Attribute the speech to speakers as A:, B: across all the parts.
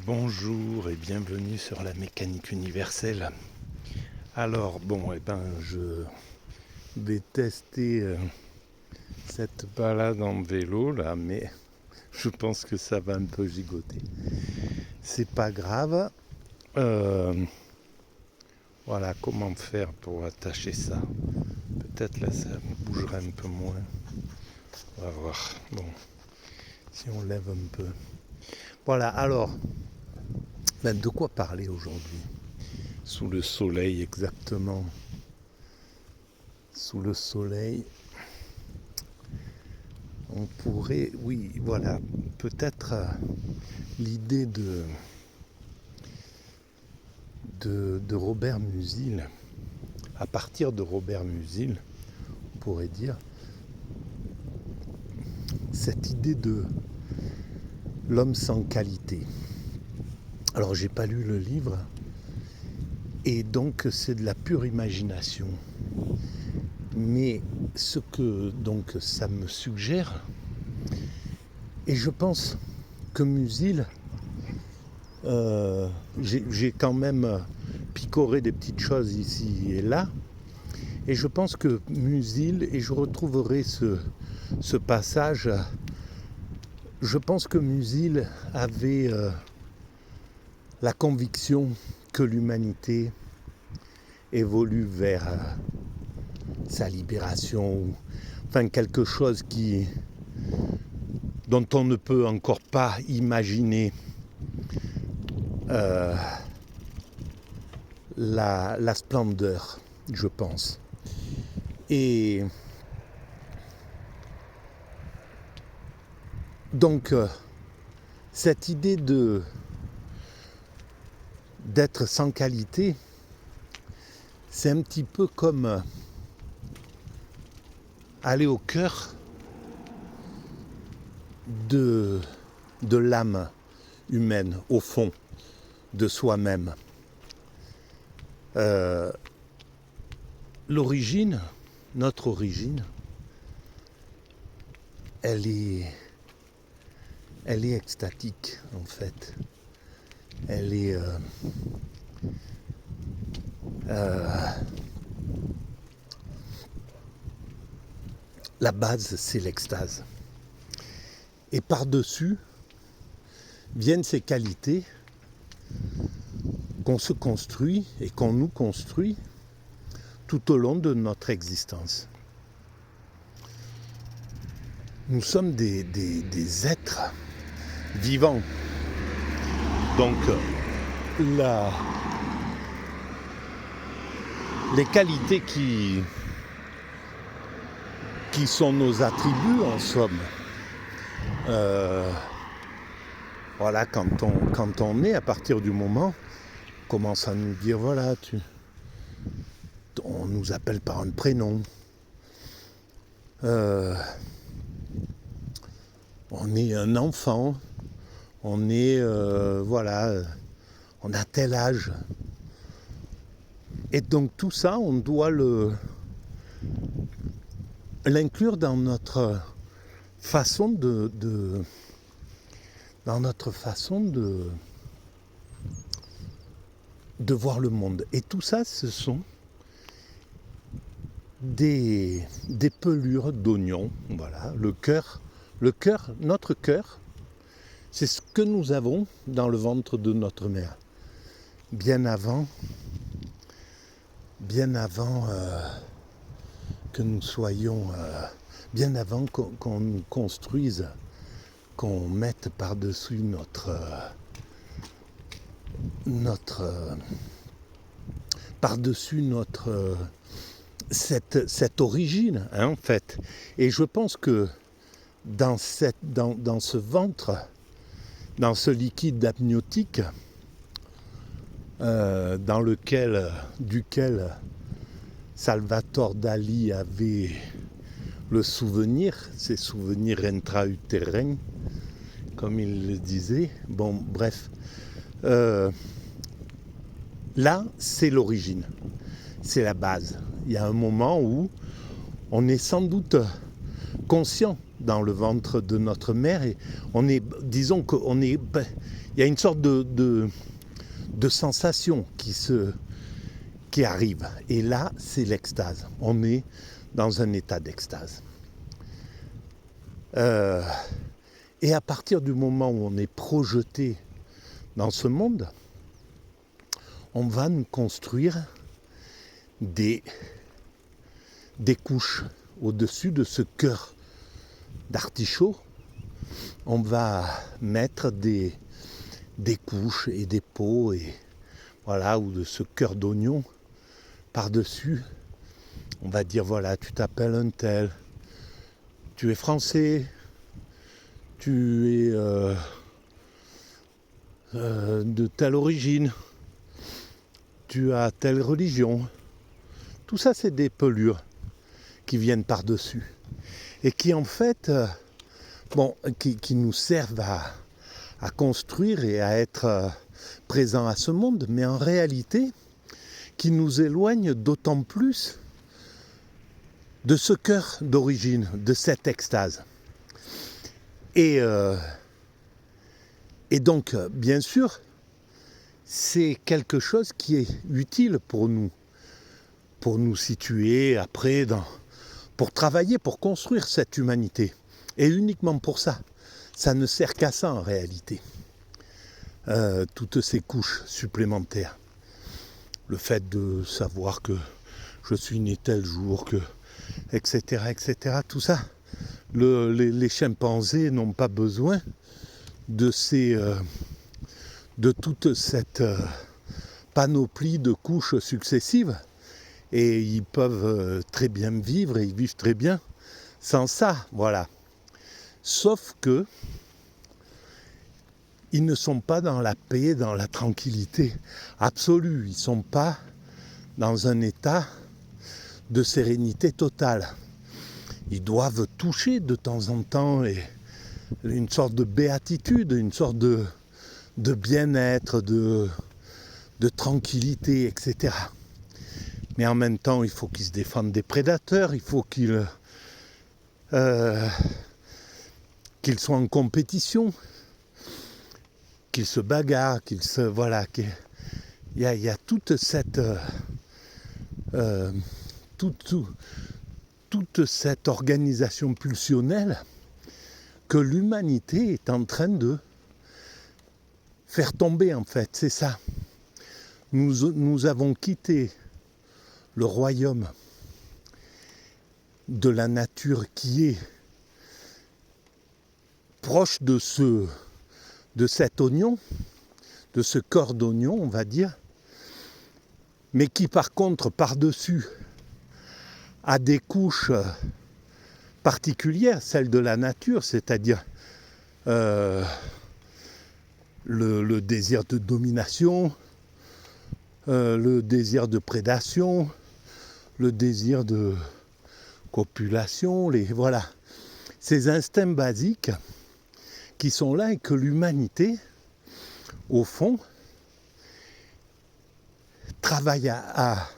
A: Bonjour et bienvenue sur la mécanique universelle. Alors je vais tester cette balade en vélo là, mais je pense que ça va un peu gigoter. C'est pas grave. Voilà comment faire pour attacher ça. Peut-être là ça bougerait un peu moins. On va voir. Bon, si on lève un peu. Voilà, alors, de quoi parler aujourd'hui ? Sous le soleil exactement. Sous le soleil, on pourrait, oui, voilà, peut-être l'idée de Robert Musil. À partir de Robert Musil, on pourrait dire cette idée de l'homme sans qualité. Alors j'ai pas lu le livre et donc c'est de la pure imagination. Mais ce que donc ça me suggère, et je pense que Musil, j'ai quand même picoré des petites choses ici et là, et je pense que Musil, et je retrouverai ce passage, je pense que Musil avait la conviction que l'humanité évolue vers sa libération, enfin quelque chose dont on ne peut encore pas imaginer la splendeur, je pense. Et donc cette idée d'être sans qualité, c'est un petit peu comme aller au cœur de l'âme humaine, au fond de soi-même. L'origine, notre origine, elle est extatique en fait. Elle est la base, c'est l'extase. Et par-dessus viennent ces qualités qu'on se construit et qu'on nous construit tout au long de notre existence. Nous sommes des êtres vivants. Donc les qualités qui sont nos attributs en somme, voilà, quand on est, à partir du moment, on commence à nous dire voilà, on nous appelle par un prénom, on est un enfant, on est voilà, on a tel âge, et donc tout ça on doit l'inclure dans notre façon dans notre façon de voir le monde. Et tout ça, ce sont des pelures d'oignons. Voilà, le cœur, notre cœur, c'est ce que nous avons dans le ventre de notre mère. Bien avant que nous soyons, bien avant qu'on nous construise, qu'on mette par-dessus cette origine, hein, en fait. Et je pense que dans ce ventre, dans ce liquide amniotique, duquel Salvatore Dali avait le souvenir, ses souvenirs intra-utérins, comme il le disait. Bon, bref. Là, c'est l'origine, c'est la base. Il y a un moment où on est sans doute conscient dans le ventre de notre mère et on est, disons qu'on est, il y a une sorte de sensation qui arrive. Et là, c'est l'extase. On est dans un état d'extase. Et à partir du moment où on est projeté dans ce monde, on va nous construire des couches au-dessus de ce cœur d'artichaut. On va mettre des couches et des pots et voilà, ou de ce cœur d'oignon par-dessus. On va dire voilà, tu t'appelles un tel, tu es français, tu es de telle origine, tu as telle religion. Tout ça, c'est des pelures qui viennent par-dessus et qui en fait, qui nous servent à construire et à être présents à ce monde, mais en réalité, qui nous éloignent d'autant plus de ce cœur d'origine, de cette extase. Et donc, bien sûr, c'est quelque chose qui est utile pour nous situer après, pour travailler, pour construire cette humanité. Et uniquement pour ça. Ça ne sert qu'à ça en réalité. Toutes ces couches supplémentaires. Le fait de savoir que je suis né tel jour, etc., etc. Tout ça. Les chimpanzés n'ont pas besoin de toute cette panoplie de couches successives. Et ils peuvent très bien vivre, et ils vivent très bien sans ça, voilà. Sauf que ils ne sont pas dans la paix, dans la tranquillité absolue. Ils ne sont pas dans un état de sérénité totale. Ils doivent toucher de temps en temps une sorte de béatitude, une sorte de bien-être, de tranquillité, etc. Mais en même temps, il faut qu'ils se défendent des prédateurs, il faut qu'ils soient en compétition, qu'ils se bagarrent, il y a toute cette toute cette organisation pulsionnelle que l'humanité est en train de faire tomber en fait, c'est ça. Nous avons quitté le royaume de la nature qui est proche de cet oignon, de ce corps d'oignon, on va dire, mais qui par contre, par-dessus, a des couches particulières, celles de la nature, c'est-à-dire le désir de domination, le désir de prédation, le désir de copulation, voilà, ces instincts basiques qui sont là et que l'humanité, au fond, travaille à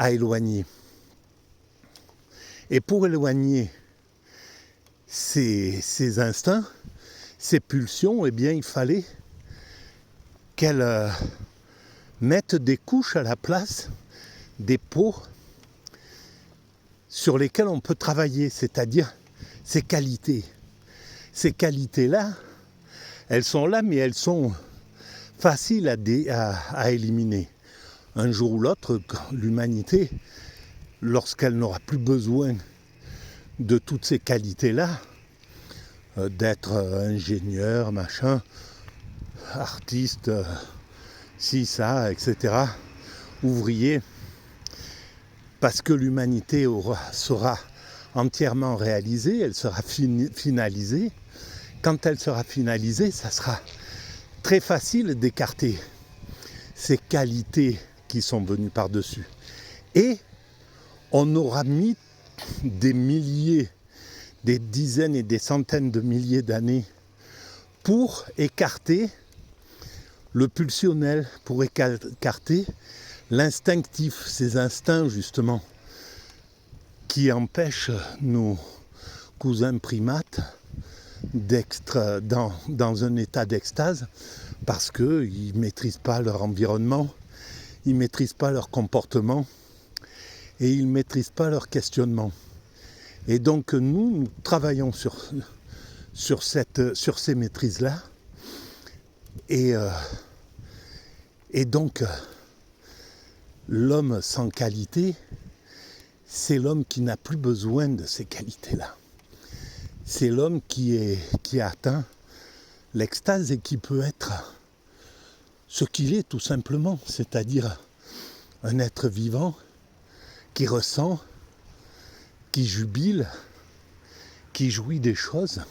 A: éloigner. Et pour éloigner ces instincts, ces pulsions, eh bien, il fallait qu'elles mettent des couches à la place des pots sur lesquels on peut travailler, c'est-à-dire ces qualités. Ces qualités-là, elles sont là, mais elles sont faciles à éliminer. Un jour ou l'autre, l'humanité, lorsqu'elle n'aura plus besoin de toutes ces qualités-là, d'être ingénieur, machin, artiste, ci, ça, etc., ouvrier, parce que l'humanité sera entièrement réalisée, elle sera finalisée. Quand elle sera finalisée, ça sera très facile d'écarter ces qualités qui sont venues par-dessus. Et on aura mis des milliers, des dizaines et des centaines de milliers d'années pour écarter le pulsionnel, pour écarter l'instinctif, ces instincts justement qui empêchent nos cousins primates dans un état d'extase parce qu'ils ne maîtrisent pas leur environnement, ils ne maîtrisent pas leur comportement et ils ne maîtrisent pas leur questionnement. Et donc nous travaillons sur ces maîtrises-là. Et donc l'homme sans qualité, c'est l'homme qui n'a plus besoin de ces qualités-là. C'est l'homme qui a atteint l'extase et qui peut être ce qu'il est tout simplement, c'est-à-dire un être vivant qui ressent, qui jubile, qui jouit des choses,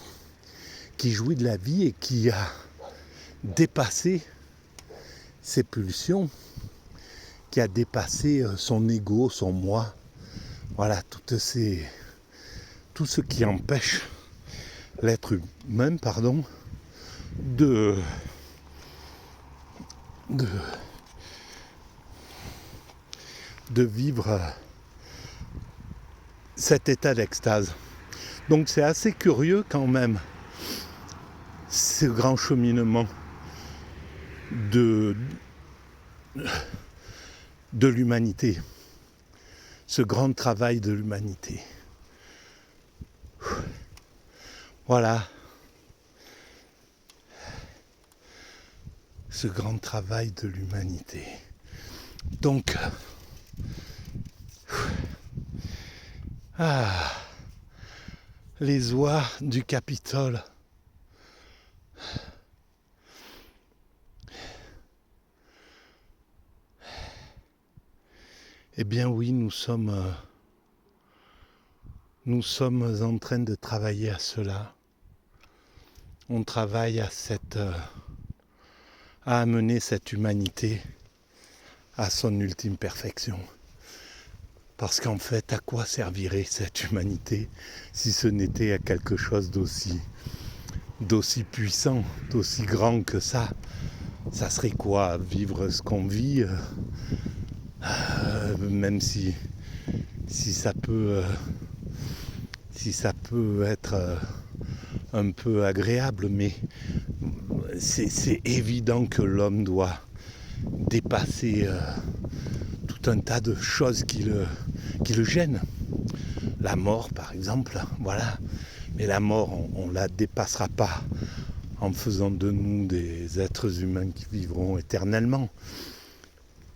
A: qui jouit de la vie et qui a dépassé ses pulsions, qui a dépassé son ego, son moi. Voilà, tout ce qui empêche l'être humain, de vivre cet état d'extase. Donc c'est assez curieux quand même, ce grand cheminement de l'humanité, ce grand travail de l'humanité. Voilà, ce grand travail de l'humanité. Donc, les oies du Capitole. Eh bien oui, nous sommes en train de travailler à cela. On travaille à amener cette humanité à son ultime perfection. Parce qu'en fait, à quoi servirait cette humanité si ce n'était à quelque chose d'aussi puissant, d'aussi grand que ça? Ça serait quoi, vivre ce qu'on vit, même si ça peut être un peu agréable, mais c'est évident que l'homme doit dépasser tout un tas de choses qui le gênent. La mort, par exemple, voilà. Mais la mort, on ne la dépassera pas en faisant de nous des êtres humains qui vivront éternellement.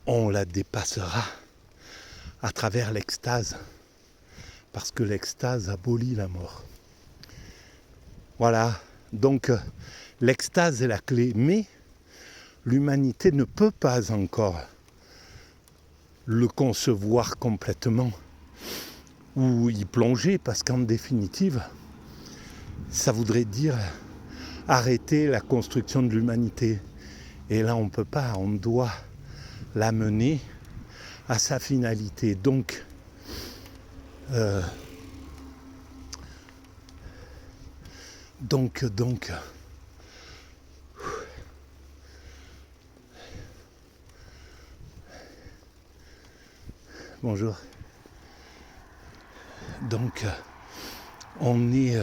A: On la dépassera à travers l'extase, parce que l'extase abolit la mort. Voilà, donc l'extase est la clé, mais l'humanité ne peut pas encore le concevoir complètement ou y plonger, parce qu'en définitive, ça voudrait dire arrêter la construction de l'humanité. Et là, on ne peut pas, on doit l'amener à sa finalité. Donc, bonjour. Donc, on est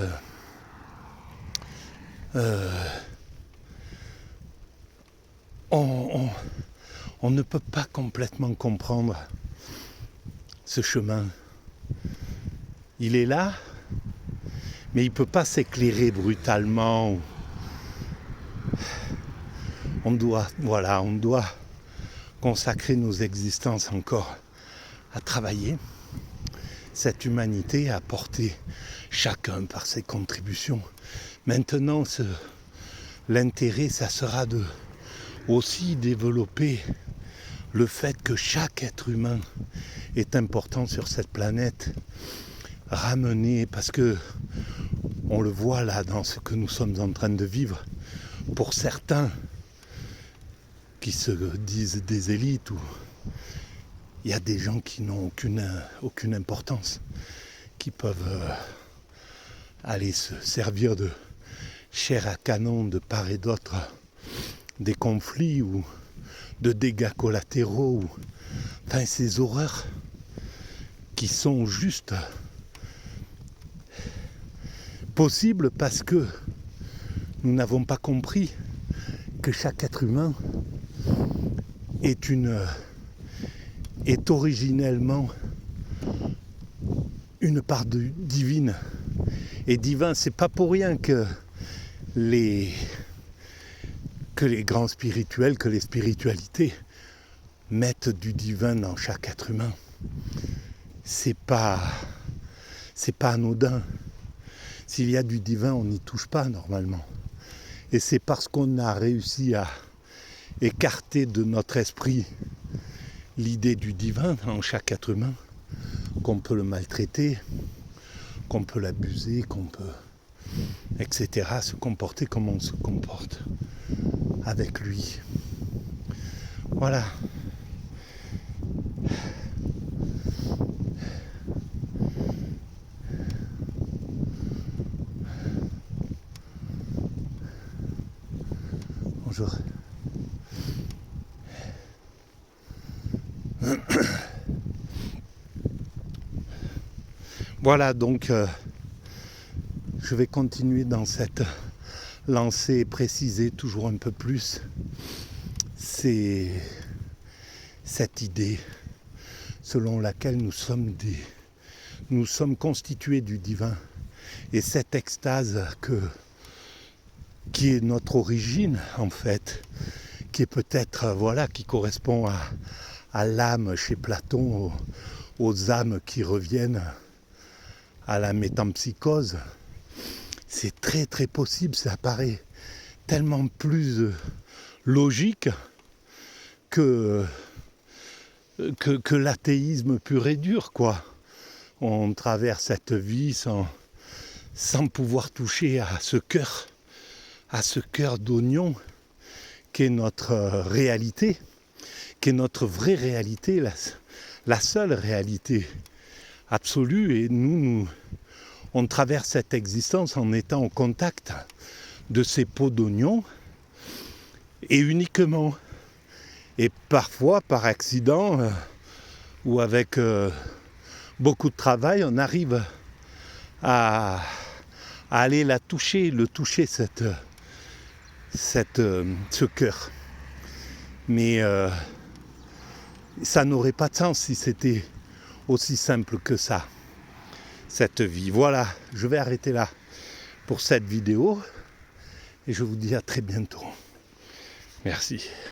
A: on ne peut pas complètement comprendre ce chemin. Il est là, mais il ne peut pas s'éclairer brutalement. On doit consacrer nos existences encore à travailler cette humanité, à apporter chacun par ses contributions. Maintenant, l'intérêt, ça sera de aussi développer le fait que chaque être humain est important sur cette planète, ramener, parce que on le voit là dans ce que nous sommes en train de vivre, pour certains qui se disent des élites, ou il y a des gens qui n'ont aucune importance, qui peuvent aller se servir de chair à canon de part et d'autre des conflits ou de dégâts collatéraux, enfin ces horreurs qui sont juste possible parce que nous n'avons pas compris que chaque être humain est originellement une part divine. Et divin, c'est pas pour rien que les grands spirituels, que les spiritualités mettent du divin dans chaque être humain. C'est pas anodin. S'il y a du divin, on n'y touche pas normalement. Et c'est parce qu'on a réussi à écarter de notre esprit l'idée du divin en chaque être humain qu'on peut le maltraiter, qu'on peut l'abuser, qu'on peut, etc., se comporter comme on se comporte avec lui. Voilà. Bonjour. Voilà, donc je vais continuer dans cette lancée et préciser toujours un peu plus cette idée selon laquelle nous sommes constitués du divin. Et cette extase qui est notre origine en fait, qui est peut-être, qui correspond à l'âme chez Platon, aux âmes qui reviennent à la métempsychose, c'est très très possible, ça paraît tellement plus logique que l'athéisme pur et dur, quoi. On traverse cette vie sans pouvoir toucher à ce cœur d'oignon qui est notre réalité, qui est notre vraie réalité, la seule réalité absolue. Et nous, on traverse cette existence en étant au contact de ces peaux d'oignon, et uniquement, et parfois par accident, ou avec beaucoup de travail, on arrive à aller le toucher ce cœur. Mais ça n'aurait pas de sens si c'était aussi simple que ça, cette vie. Voilà, je vais arrêter là pour cette vidéo et je vous dis à très bientôt. Merci.